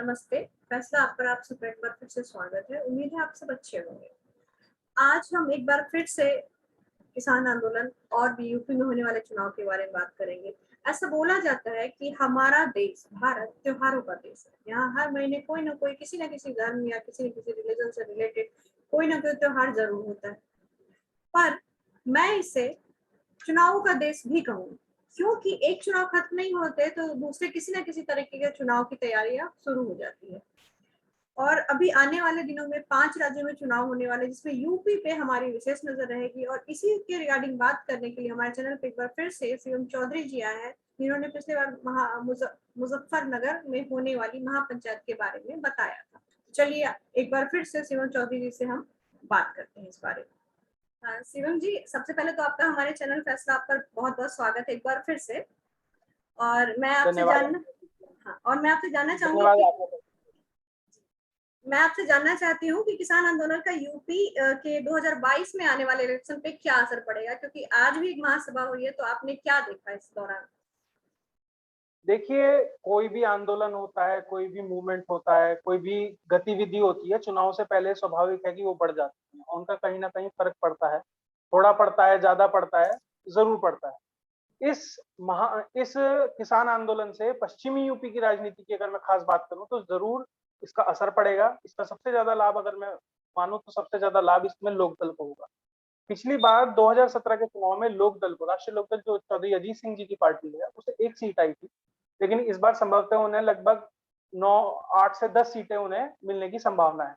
नमस्ते। फैसला आप पर आप सबका एक बार फिर से स्वागत है। उम्मीद है आप सब अच्छे होंगे। आज हम एक बार फिर से किसान आंदोलन और भी यूपी में होने वाले चुनाव के बारे में बात करेंगे। ऐसा बोला जाता है कि हमारा देश भारत त्योहारों का देश है। यहाँ हर महीने कोई ना कोई किसी न किसी धर्म या किसी न किसी रिलीजन से रिलेटेड कोई ना कोई त्योहार जरूर होता है। पर मैं इसे चुनावों का देश भी कहूँ, क्योंकि एक चुनाव खत्म नहीं होते तो दूसरे किसी न किसी तरीके के चुनाव की तैयारियां शुरू हो जाती है। और अभी आने वाले दिनों में 5 राज्यों में चुनाव होने वाले, जिसमें यूपी पे हमारी विशेष नजर रहेगी। और इसी के रिगार्डिंग बात करने के लिए हमारे चैनल पे एक बार फिर से शिवम चौधरी जी आए हैं, जिन्होंने पिछले बार मुजफ्फरनगर में होने वाली महापंचायत के बारे में बताया था। चलिए एक बार फिर से शिवम चौधरी जी से हम बात करते हैं इस बारे में। शिवम जी, सबसे पहले तो आपका हमारे चैनल फैसला आप पर बहुत बहुत स्वागत है एक बार फिर से। और मैं आपसे धन्यवाद। जानना हाँ, और मैं आपसे जानना चाहूंगी धन्यवाद कि आपको। मैं आपसे जानना चाहती हूँ कि किसान आंदोलन का यूपी के 2022 में आने वाले इलेक्शन पे क्या असर पड़ेगा, क्योंकि आज भी एक महासभा हुई है, तो आपने क्या देखा इस दौरान? देखिए, कोई भी आंदोलन होता है, कोई भी मूवमेंट होता है, कोई भी गतिविधि होती है, चुनाव से पहले स्वाभाविक है कि वो बढ़ जाती है। उनका कहीं ना कहीं फर्क पड़ता है, थोड़ा पड़ता है, ज्यादा पड़ता है, जरूर पड़ता है। इस किसान आंदोलन से पश्चिमी यूपी की राजनीति की अगर मैं खास बात करूं तो जरूर इसका असर पड़ेगा। इसका सबसे ज्यादा लाभ अगर मैं मानूं तो सबसे ज्यादा लाभ इसमें लोकदल को होगा। पिछली बार 2017 के चुनाव में लोकदल को, राष्ट्रीय लोकदल जो चौधरी अजीत सिंह जी की पार्टी है, उसे एक सीट आई थी। लेकिन इस बार संभवतः उन्हें लगभग 8 से 10 सीटें उन्हें मिलने की संभावना है।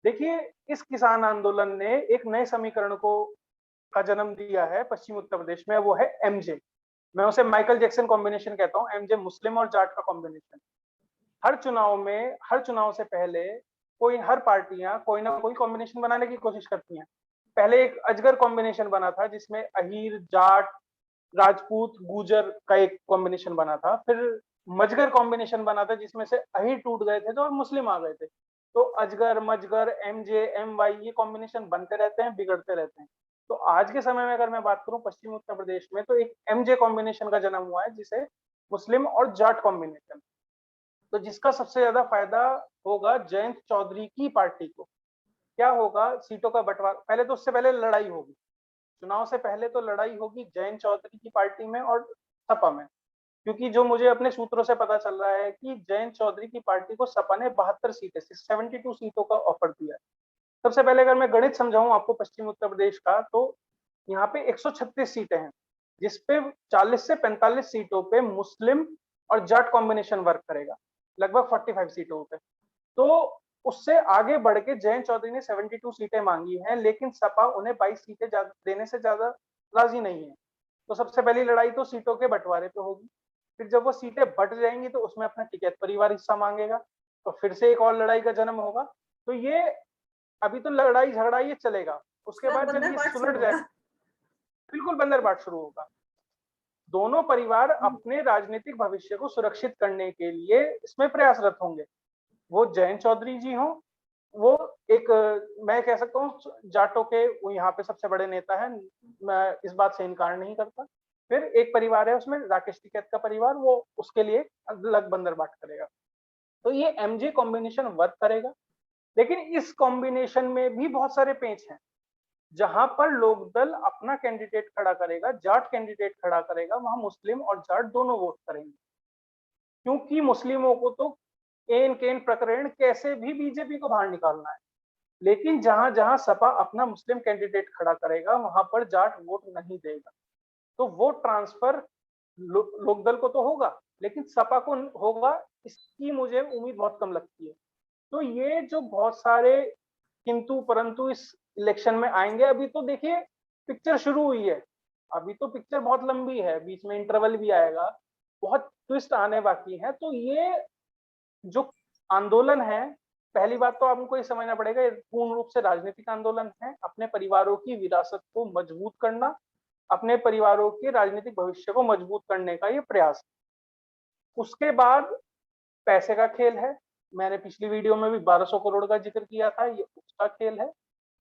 देखिए, इस किसान आंदोलन ने एक नए समीकरण को का जन्म दिया है पश्चिमी उत्तर प्रदेश में, वो है एमजे। मैं उसे माइकल जैक्सन कॉम्बिनेशन कहता हूँ। एमजे मुस्लिम और जाट का कॉम्बिनेशन। हर चुनाव से पहले हर पार्टियां कोई ना कोई कॉम्बिनेशन बनाने की कोशिश करती हैं। पहले एक अजगर कॉम्बिनेशन बना था जिसमें अहीर, जाट, राजपूत, गुजर का एक कॉम्बिनेशन बना था। फिर मजगर कॉम्बिनेशन बना था जिसमें से अहीर टूट गए थे तो और मुस्लिम आ गए थे। तो अजगर, मजगर, एमजे, एम वाई, ये कॉम्बिनेशन बनते रहते हैं, बिगड़ते रहते हैं। तो आज के समय में अगर मैं बात करूं पश्चिमी उत्तर प्रदेश में, तो एक एमजे कॉम्बिनेशन का जन्म हुआ है, जिसे मुस्लिम और जाट कॉम्बिनेशन। तो जिसका सबसे ज्यादा फायदा होगा जयंत चौधरी की पार्टी को। क्या होगा? सीटों का बंटवारा। पहले तो उससे पहले लड़ाई होगी, चुनाव से पहले तो लड़ाई होगी जयंत चौधरी की पार्टी में और सपा में। क्योंकि जो मुझे अपने सूत्रों से पता चल रहा है कि जयंत चौधरी की पार्टी को सपा ने 72 सीटें, 72 सीटों का ऑफर दिया है। सबसे पहले अगर मैं गणित समझाऊं आपको पश्चिम उत्तर प्रदेश का, तो यहाँ पे 136 सीटें हैं, जिसपे 40 से 45 सीटों पे मुस्लिम और जाट कॉम्बिनेशन वर्क करेगा, लगभग 45 सीटों पे। तो उससे आगे बढ़ के जयंत चौधरी ने 72 सीटें मांगी हैं, लेकिन सपा उन्हें 22 सीटें देने से ज्यादा राजी नहीं है। तो सबसे पहली लड़ाई तो सीटों के बंटवारे पे होगी। फिर जब वो सीटें बट जाएंगी तो उसमें अपना टिकैत परिवार हिस्सा मांगेगा, तो फिर से एक और लड़ाई का जन्म होगा। तो ये अभी तो लड़ाई झगड़ा ये चलेगा। उसके उसके बाद बाद जब बंदर ये पाठ शुरू सुलट जाए, होगा। बिल्कुल बंदरबाट शुरू होगा। दोनों परिवार अपने राजनीतिक भविष्य को सुरक्षित करने के लिए इसमें प्रयासरत होंगे। वो जयंत चौधरी जी हों, वो एक मैं कह सकता हूँ जाटों के वो यहाँ पे सबसे बड़े नेता है, मैं इस बात से इनकार नहीं करता। फिर एक परिवार है उसमें राकेश टिकैत का परिवार, वो उसके लिए अलग बंदरबाट करेगा। तो ये एमजे कॉम्बिनेशन वर्क करेगा। लेकिन इस कॉम्बिनेशन में भी बहुत सारे पेच हैं। जहां पर लोकदल अपना कैंडिडेट खड़ा करेगा, जाट कैंडिडेट खड़ा करेगा, वहां मुस्लिम और जाट दोनों वोट करेंगे। क्योंकि मुस्लिमों को तो एन केन प्रकरण कैसे भी बीजेपी को बाहर निकालना है। लेकिन जहां जहां सपा अपना मुस्लिम कैंडिडेट खड़ा करेगा, वहां पर जाट वोट नहीं देगा। तो वोट ट्रांसफर लोकदल को तो होगा, लेकिन सपा को होगा, इसकी मुझे उम्मीद बहुत कम लगती है। तो ये जो बहुत सारे किंतु परंतु इस इलेक्शन में आएंगे। अभी तो देखिए पिक्चर शुरू हुई है, अभी तो पिक्चर बहुत लंबी है, बीच में इंटरवल भी आएगा, बहुत ट्विस्ट आने बाकी है। तो ये जो आंदोलन है, पहली बात तो आपको ये समझना पड़ेगा, ये पूर्ण रूप से राजनीतिक आंदोलन है। अपने परिवारों की विरासत को मजबूत करना, अपने परिवारों के राजनीतिक भविष्य को मजबूत करने का ये प्रयास। उसके बाद पैसे का खेल है। मैंने पिछली वीडियो में भी 1200 करोड़ का जिक्र किया था, ये उसका खेल है।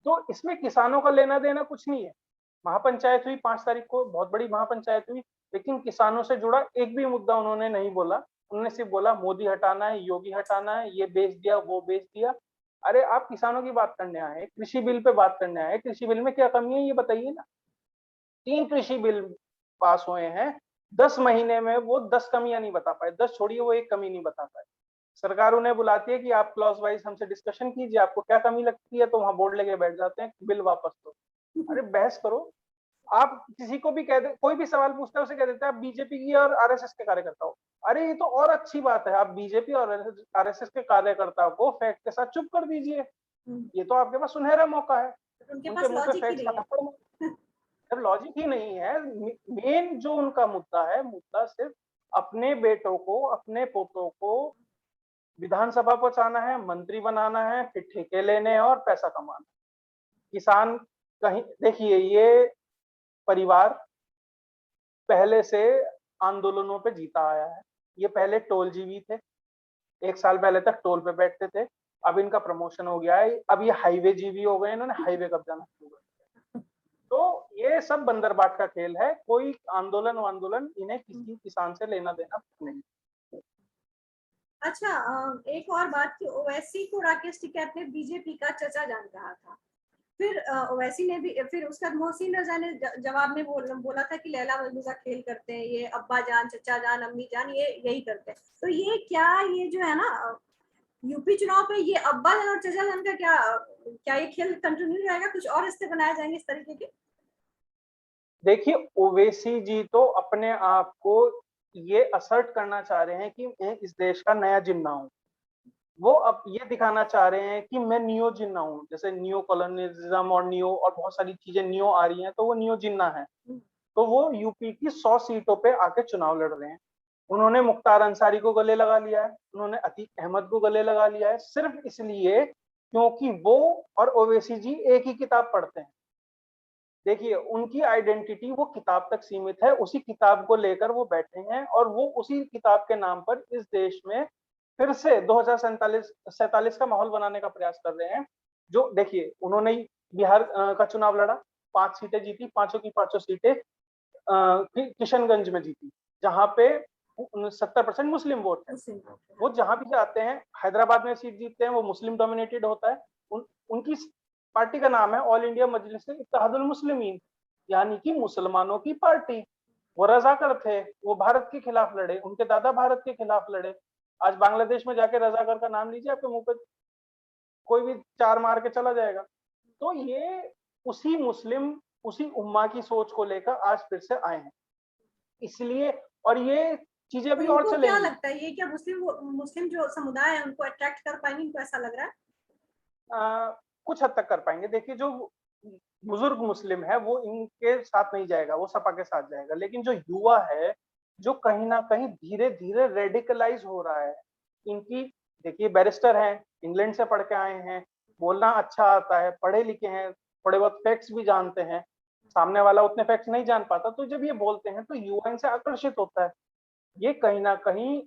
तो इसमें किसानों का लेना देना कुछ नहीं है। महापंचायत हुई 5 तारीख को, बहुत बड़ी महापंचायत हुई, लेकिन किसानों से जुड़ा एक भी मुद्दा उन्होंने नहीं बोला। उन्होंने सिर्फ बोला मोदी हटाना है, योगी हटाना है, ये बेच दिया, वो बेच दिया। अरे आप किसानों की बात करने आए, कृषि बिल पे बात करने आए, कृषि बिल में क्या कमी है ये बताइए ना। 3 कृषि बिल पास हुए हैं, 10 महीने में वो 10 कमियां नहीं बता पाए, 10 छोड़िए वो एक कमी नहीं बता पाए। सरकार उन्हें बुलाती है कि आप क्लॉज वाइज हमसे डिस्कशन कीजिए, आपको क्या कमी लगती है, तो वहां बोर्ड लेके बैठ जाते हैं, बिल वापस दो। अरे बहस करो। आप किसी को भी कह दे, कोई भी सवाल पूछता है उसे कह देते हैं आप बीजेपी की और आरएसएस के कार्यकर्ता हो। अरे ये तो और अच्छी बात है, आप बीजेपी और आरएसएस के कार्यकर्ता को फैक्ट के साथ चुप कर दीजिए। ये तो आपके पास सुनहरा मौका है, उनके उनके पास मुंह पे लॉजिक ही फैक्ट्स नहीं है। जब लॉजिक ही नहीं है। मेन जो उनका मुद्दा है, मुद्दा सिर्फ अपने बेटों को, अपने पोतों को विधानसभा पहुंचाना है, मंत्री बनाना है, फिर ठेके लेने और पैसा कमाना। किसान कहीं देखिए, ये परिवार पहले से आंदोलनों पे जीता आया है। ये पहले टोल जीवी थे, 1 साल पहले तक टोल पे बैठते थे, अब इनका प्रमोशन हो गया है, अब ये हाईवे जीवी हो गए, इन्होंने हाईवे कब्जाना शुरू कर दिया। तो ये सब बंदरबाट का खेल है, कोई आंदोलन वांदोलन इन्हें किसी किसान से लेना देना नहीं। अच्छा, एक और बात कि ओवैसी को राकेश टिकैत ने बीजेपी का चचा जान कहा था। फिर ओवैसी ने भी, फिर उसका मोहसिन रजा ने जवाब में बोला था कि लैला मजनू का खेल करते हैं, ये अब्बा जान, चचा जान, अम्मी जान, ये यही करते हैं। तो ये क्या, ये जो है ना यूपी चुनाव पे, ये अब्बा जान और चचा जान का क्या क्या ये खेल कंटिन्यू रहेगा, कुछ और रिश्ते बनाए जाएंगे इस तरीके के? देखिए, ओवैसी जी तो अपने आप को ये असर्ट करना चाह रहे हैं कि मैं इस देश का नया जिन्ना हूँ। वो अब ये दिखाना चाह रहे हैं कि मैं नियो जिन्ना हूँ, जैसे नियो कॉलोनिज्म और नियो और बहुत सारी चीजें नियो आ रही हैं, तो वो नियो जिन्ना है। तो वो यूपी की 100 सीटों पे आके चुनाव लड़ रहे हैं। उन्होंने मुख्तार अंसारी को गले लगा लिया है, उन्होंने अतीक अहमद को गले लगा लिया है, सिर्फ इसलिए क्योंकि वो और ओवैसी जी एक ही किताब पढ़ते हैं। देखिए, उनकी आइडेंटिटी वो किताब तक सीमित है, उसी किताब को लेकर वो बैठे हैं और वो उसी किताब के नाम पर इस देश में फिर से 2047 का माहौल बनाने का प्रयास कर रहे हैं। जो देखिए, उन्होंने बिहार का चुनाव लड़ा, 5 सीटें जीती, पांचों की पांचों सीटें किशनगंज में जीती, जहां पे 70% मुस्लिम वोट है। वो जहां भी जाते हैं, हैदराबाद में सीट जीतते हैं, वो मुस्लिम डोमिनेटेड होता है। उनकी पार्टी का नाम है ऑल इंडिया मजलिस इत्तेहादुल मुस्लिमीन, यानी कि मुसलमानों की पार्टी। वो रजाकर थे, वो भारत के खिलाफ लड़े, उनके दादा भारत के खिलाफ लड़े। आज बांग्लादेश में जाके रजाकर का नाम लीजिए, आपके मुंह पे कोई भी चार मार के चला जाएगा। तो ये उसी मुस्लिम, उसी उम्मा की सोच को लेकर आज फिर से आए हैं, इसलिए। और ये चीजें तो भी और इनको क्या चलेंगी। लगता है, ये क्या मुस्लिम मुस्लिम जो समुदाय है उनको अट्रैक्ट कर पाएंगे, इनको ऐसा लग रहा है? कुछ हद तक कर पाएंगे। देखिए, जो बुजुर्ग मुस्लिम है वो इनके साथ नहीं जाएगा, वो सपा के साथ जाएगा, लेकिन जो युवा है, जो कहीं ना कहीं धीरे धीरे रेडिकलाइज हो रहा है, इनकी, देखिए बैरिस्टर हैं, इंग्लैंड से पढ़ के आए हैं, बोलना अच्छा आता है, पढ़े लिखे हैं, थोड़े बहुत फैक्ट्स भी जानते हैं, सामने वाला उतने फैक्ट्स नहीं जान पाता, तो जब ये बोलते हैं तो युवा इनसे आकर्षित होता है। ये कहीं ना कहीं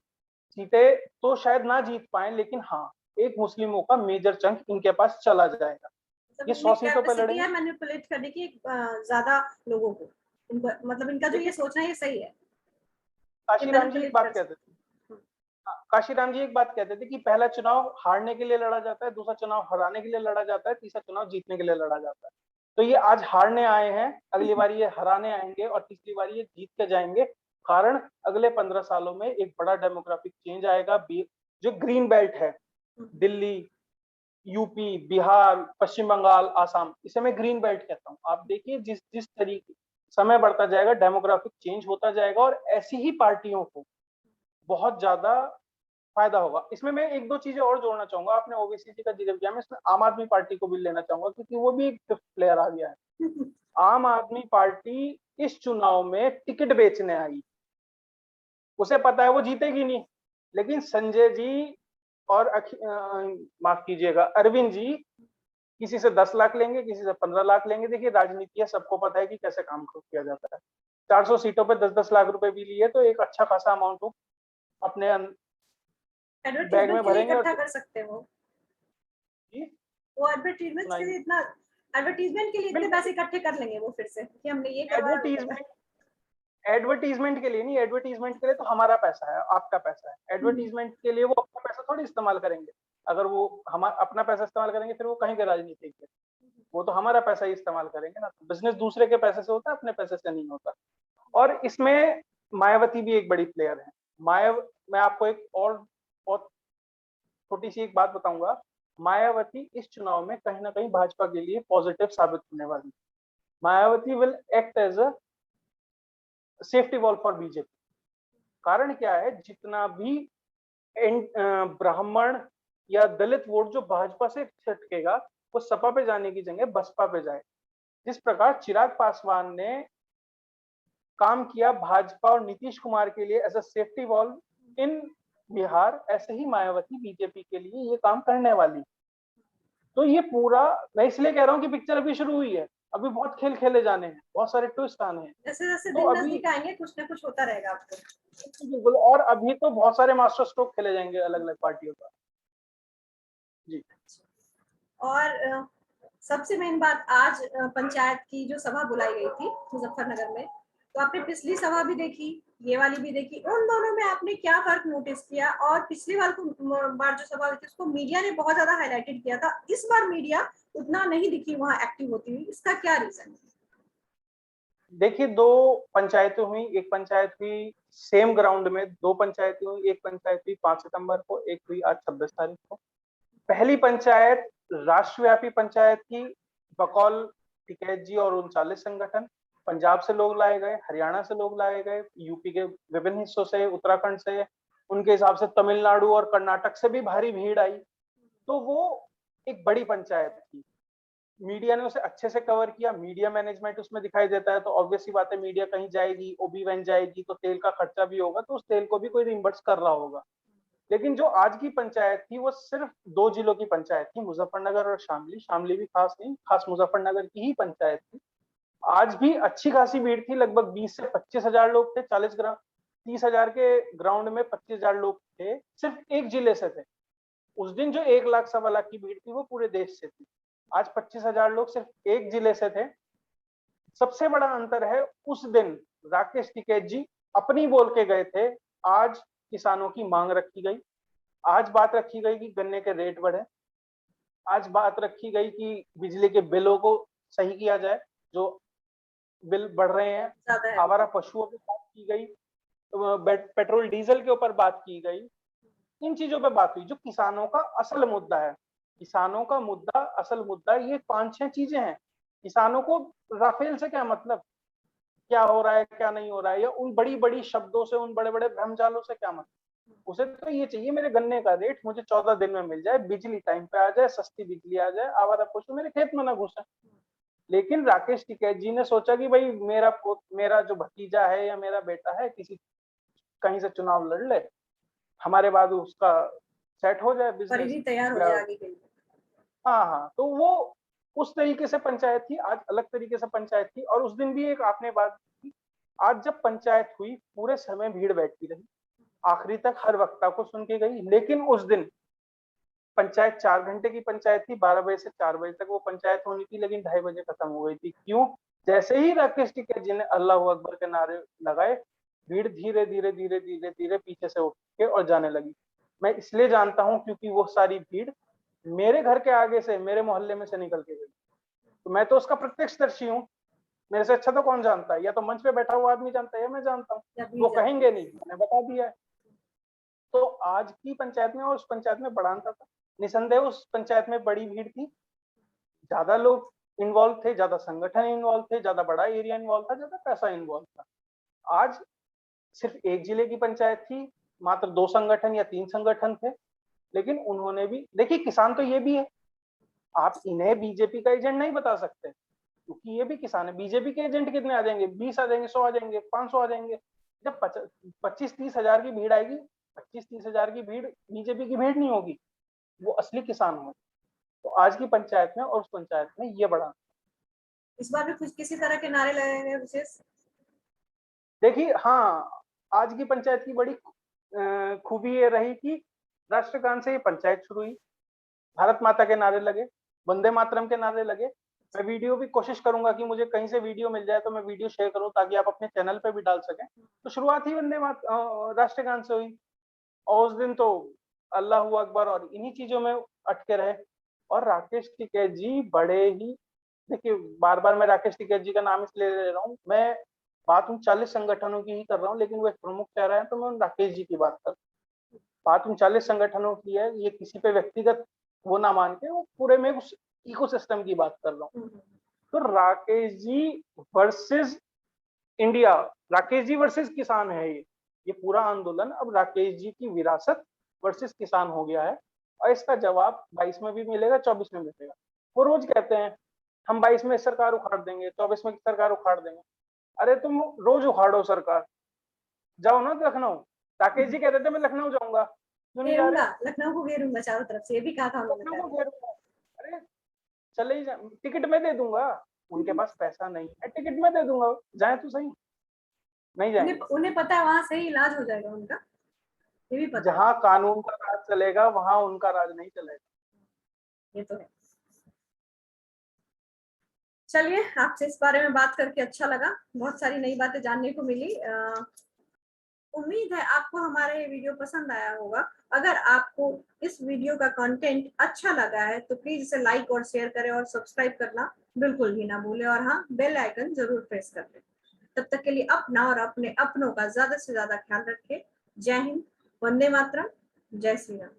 सीटें तो शायद ना जीत पाए, लेकिन हाँ, एक मुस्लिमों का मेजर चंक इनके पास चला जाएगा। मतलब ये इनमें 100 सीटों पे कैपेसिटी लड़ेंगे। है मैनिपुलेट करने की, ज्यादा लोगों को, मतलब इनका जो ये देखिए, सोचना है ये सही है कि काशीराम जी एक मैनिपुलेट कर बात कहते थे, सकते हैं। काशीराम जी एक बात कहते थे कि पहला चुनाव हारने के लिए लड़ा जाता है, दूसरा चुनाव हराने के लिए लड़ा जाता है, तीसरा चुनाव जीतने के लिए लड़ा जाता है। तो ये आज हारने आए हैं, अगली बार ये हराने आएंगे और तीसरी बार ये जीत के जाएंगे। कारण अगले 15 सालों में एक बड़ा डेमोग्राफिक चेंज आएगा। जो ग्रीन बेल्ट है, दिल्ली, यूपी, बिहार, पश्चिम बंगाल, आसाम, इसे मैं ग्रीन बेल्ट कहता हूँ। आप देखिए, जिस जिस तरीके समय बढ़ता जाएगा, डेमोग्राफिक चेंज होता जाएगा और ऐसी ही पार्टियों को बहुत ज्यादा फायदा होगा। इसमें मैं एक दो चीजें और जोड़ना चाहूंगा, आपने ओबीसी का जिक्र किया, मैं इसमें आम आदमी पार्टी को भी लेना चाहूंगा, क्योंकि वो भी एक फिफ्थ प्लेयर आ गया है। आम आदमी पार्टी इस चुनाव में टिकट बेचने आई, उसे पता है वो जीतेगी नहीं, लेकिन संजय जी और माफ कीजिएगा, अरविंद जी किसी से 10 लाख लेंगे, किसी से 15 लाख लेंगे। देखिए, राजनीति है, सबको पता है कि कैसे काम किया जाता है। 400 सीटों पे 10-10 लाख रुपए भी लिए तो एक अच्छा खासा अमाउंट हो अपने बैग में एडवर्टीजमेंट के लिए भरेंगे। और इकट्ठा कर सकते हो, जी, वो एडवर्टीजमेंट के सुनाइए। लिए इतना, एडवर्टीजमेंट के लिए इतने बिल्कुल, पैसे इकट्ठे कर लेंगे वो फिर से कि हमने ये करवाया, वो एडवर्टीजमेंट करवाया। एडवर्टीजमेंट के लिए नहीं, एडवर्टीजमेंट के लिए तो हमारा पैसा है, आपका पैसा है। एडवर्टीजमेंट के लिए वो अपना पैसा थोड़ी इस्तेमाल करेंगे। अगर वो हमारा अपना पैसा इस्तेमाल करेंगे फिर वो कहीं के राजनीतिक है, वो तो हमारा पैसा ही इस्तेमाल करेंगे ना। बिजनेस दूसरे के पैसे से होता है, अपने पैसे से नहीं होता। और इसमें मायावती भी एक बड़ी प्लेयर है। मैं आपको एक और बहुत छोटी सी एक बात बताऊंगा। मायावती इस चुनाव में कहीं ना कहीं भाजपा के लिए पॉजिटिव साबित होने वाली है। Mayawati will act as a safety wall for BJP. कारण क्या है, जितना भी ब्राह्मण या दलित वोट जो भाजपा से छटकेगा वो सपा पे जाने की जगह बसपा पे जाए। जिस प्रकार चिराग पासवान ने काम किया भाजपा और नीतीश कुमार के लिए एज अ सेफ्टी वॉल इन बिहार, ऐसे ही मायावती बीजेपी के लिए ये काम करने वाली। तो ये पूरा, मैं इसलिए कह रहा हूँ कि पिक्चर अभी शुरू हुई है, अभी बहुत खेल खेले जाने हैं, बहुत सारे ट्विस्ट आने हैं। जैसे जैसे तो दिन अभी नजदीक आएंगे कुछ ना कुछ होता रहेगा आपको। बिल्कुल, और अभी तो बहुत सारे मास्टर स्ट्रोक खेले जाएंगे अलग अलग पार्टियों का। जी। और सबसे मेन बात, आज पंचायत की जो सभा बुलाई गई थी मुजफ्फरनगर में, तो आपने पिछली सभा भी देखी, ये वाली भी देखी, उन दोनों में आपने क्या फर्क नोटिस किया? और पिछली बार जो सभा हुई थी उसको मीडिया ने बहुत ज्यादा हाईलाइटेड किया था, इस बार मीडिया उतना नहीं दिखी वहां एक्टिव होती हुई, इसका क्या रीजन है? देखिए, दो पंचायतें हुई। एक पंचायत हुई सेम ग्राउंड में, दो पंचायतें हुई। एक पंचायत हुई 5 सितंबर को, एक हुई आज 26 तारीख को। पहली पंचायत राष्ट्रव्यापी पंचायत थी, बकौल टिकैत जी और 39 संगठन। पंजाब से लोग लाए गए, हरियाणा से लोग लाए गए, यूपी के विभिन्न हिस्सों से, उत्तराखंड से, उनके हिसाब से तमिलनाडु और कर्नाटक से भी भारी भीड़ आई। तो वो एक बड़ी पंचायत थी। मीडिया ने उसे अच्छे से कवर किया, मीडिया मैनेजमेंट उसमें दिखाई देता है। तो ऑब्वियस सी बात है, मीडिया कहीं जाएगी, ओबी वैन जाएगी तो तेल का खर्चा भी होगा, तो उस तेल को भी कोई रिम्बर्स कर रहा होगा। लेकिन जो आज की पंचायत थी वो सिर्फ 2 जिलों की पंचायत थी, मुजफ्फरनगर और शामली। शामली भी खास नहीं, खास मुजफ्फरनगर की ही पंचायत थी। आज भी अच्छी खासी भीड़ थी, लगभग 20 से 25 हजार लोग थे। 30 हजार के ग्राउंड में 25 हजार लोग थे, सिर्फ एक जिले से थे। उस दिन जो 1 लाख सवा लाख की भीड़ थी वो पूरे देश से थी। आज 25 हजार लोग सिर्फ एक जिले से थे। सबसे बड़ा अंतर है, उस दिन राकेश टिकैत जी अपनी बोल के गए थे, आज किसानों की मांग रखी गई। आज बात रखी गई कि गन्ने के रेट बढ़े। आज बात रखी गई कि बिजली के बिलों को सही किया जाए, जो बिल बढ़ रहे हैं। ज्यादा है। आवारा पशुओं की बात की गई, पेट्रोल डीजल के ऊपर बात की गई। इन चीजों पे बात हुई जो किसानों का असल मुद्दा है। किसानों का मुद्दा, असल मुद्दा ये 5-6 चीजें हैं। किसानों को राफेल से क्या मतलब, क्या हो रहा है क्या नहीं हो रहा है, या उन बड़ी बड़ी शब्दों से, उन बड़े बड़े भ्रमजालों से क्या मतलब। उसे तो ये चाहिए, मेरे गन्ने का रेट मुझे 14 दिन में मिल जाए, बिजली टाइम पे आ जाए, सस्ती बिजली आ जाए, आवारा पशु मेरे खेत में ना घुसे। लेकिन राकेश टिकैत जी ने सोचा कि भाई मेरा जो भतीजा है या मेरा बेटा है किसी कहीं से चुनाव लड़ ले, हमारे बाद उसका सेट हो जाए बिजनेस। परिधि तैयार हो या जाए आगे के लिए। हाँ हाँ, तो वो उस तरीके से पंचायत थी, आज अलग तरीके से पंचायत थी। और उस दिन भी एक आपने बात की, आज जब पंचायत हुई पूरे समय भीड़ बैठती रही, आखिरी तक हर वक्ता को सुन के गई। लेकिन उस दिन पंचायत 4 घंटे की पंचायत थी, 12 बजे से 4 बजे तक वो पंचायत होनी थी, लेकिन 2:30 बजे खत्म हो गई थी। क्यों? जैसे ही राकेश टिकैत जी ने अल्लाह अकबर के नारे लगाए, भीड़ धीरे धीरे धीरे धीरे धीरे पीछे से उठ के और जाने लगी। मैं इसलिए जानता हूँ क्योंकि वो सारी भीड़ मेरे घर के आगे से, मेरे मोहल्ले में से निकल के गई। तो मैं तो उसका प्रत्यक्षदर्शी हूँ। मेरे से अच्छा तो कौन जानता है, या तो मंच पे बैठा हुआ आदमी जानता है या मैं जानता हूँ। वो कहेंगे नहीं, मैंने बता दिया है। तो आज की पंचायत में और उस पंचायत में बड़ा अंतर था। निसंदेह उस पंचायत में बड़ी भीड़ थी, ज्यादा लोग इन्वॉल्व थे, ज्यादा संगठन इन्वॉल्व थे, ज्यादा बड़ा एरिया इन्वॉल्व था, ज्यादा पैसा इन्वॉल्व था। आज सिर्फ एक जिले की पंचायत थी, मात्र 2 संगठन या 3 संगठन थे। लेकिन उन्होंने भी, देखिए किसान तो ये भी है, आप इन्हें बीजेपी का एजेंट नहीं बता सकते, क्योंकि ये भी किसान है। बीजेपी के एजेंट कितने आ जाएंगे? 20 आ जाएंगे, 100 आ जाएंगे, 500 आ जाएंगे। जब 25-30 हजार की भीड़ आएगी, 25-30 हजार की भीड़ बीजेपी की भीड़ नहीं होगी, वो असली किसान होंगे। तो आज की पंचायत में और उस पंचायत में ये बड़ा, इस बार भी कुछ किसी तरह के नारे लगेंगे विशेष? देखिए हाँ, आज की पंचायत की बड़ी खूबी ये रही कि राष्ट्रगान से ये पंचायत शुरू हुई। भारत माता के नारे लगे, वंदे मातरम के नारे लगे, मैं वीडियो भी कोशिश करूंगा कि मुझे कहीं से वीडियो मिल जाए तो मैं वीडियो शेयर करूं ताकि आप अपने चैनल पे भी डाल सकें। तो शुरुआत ही राष्ट्रीय गान से हुई और उस दिन तो अल्लाह अकबर और इन्हीं चीजों में अटके रहे। और राकेश टिकैत जी बड़े ही, देखिए बार बार मैं राकेश टिकैत जी का नाम इसलिए ले रहा हूँ, मैं बात उन 40 संगठनों की ही कर रहा हूँ, लेकिन वो एक प्रमुख चेहरा है तो मैं उन राकेश जी की बात कर रहा हूँ। बात उन 40 संगठनों की है, ये किसी पे व्यक्तिगत वो ना मान के, वो पूरे में उस इकोसिस्टम की बात कर रहा हूँ। तो Rakesh ji versus India, Rakesh ji versus किसान है ये पूरा आंदोलन अब राकेश जी की विरासत वर्सेस किसान हो गया है। और इसका जवाब 22 में भी मिलेगा, 24 में मिलेगा। वो रोज कहते हैं हम 22 में सरकार उखाड़ देंगे, 24 में सरकार उखाड़ देंगे। अरे तुम रोज उखाड़ो सरकार, जाओ ना लखनऊ। राकेश जी कहते थे मैं लखनऊ जाऊंगा, क्यों नहीं जा घेरूंगा, रहे? लखनऊ को घेरूंगा चारों तरफ से, ये भी कहा था उन्होंने लखनऊ को पहले। घेरूंगा। अरे चले ही जा, टिकट मैं दे दूंगा। उनके पास पैसा नहीं है, टिकट मैं दे दूंगा, जाए तो सही। नहीं उन्हें जाएंगे। उन्हें पता है वहां से ही इलाज हो जाएगा उनका, ये भी पता है। जहां कानून का राज चलेगा वहां उनका राज नहीं चलेगा। ये तो है। चलिए, आपसे इस बारे में बात करके अच्छा लगा, बहुत सारी नई बातें जानने को मिली। उम्मीद है आपको हमारा ये वीडियो पसंद आया होगा। अगर आपको इस वीडियो का कंटेंट अच्छा लगा है तो प्लीज इसे लाइक और शेयर करें और सब्सक्राइब करना बिल्कुल भी ना भूलें, और हाँ, बेल आइकन जरूर प्रेस कर लें। तब तक के लिए अपना और अपने अपनों का ज्यादा से ज्यादा ख्याल रखें। जय हिंद, वंदे मातरम, जय श्री राम।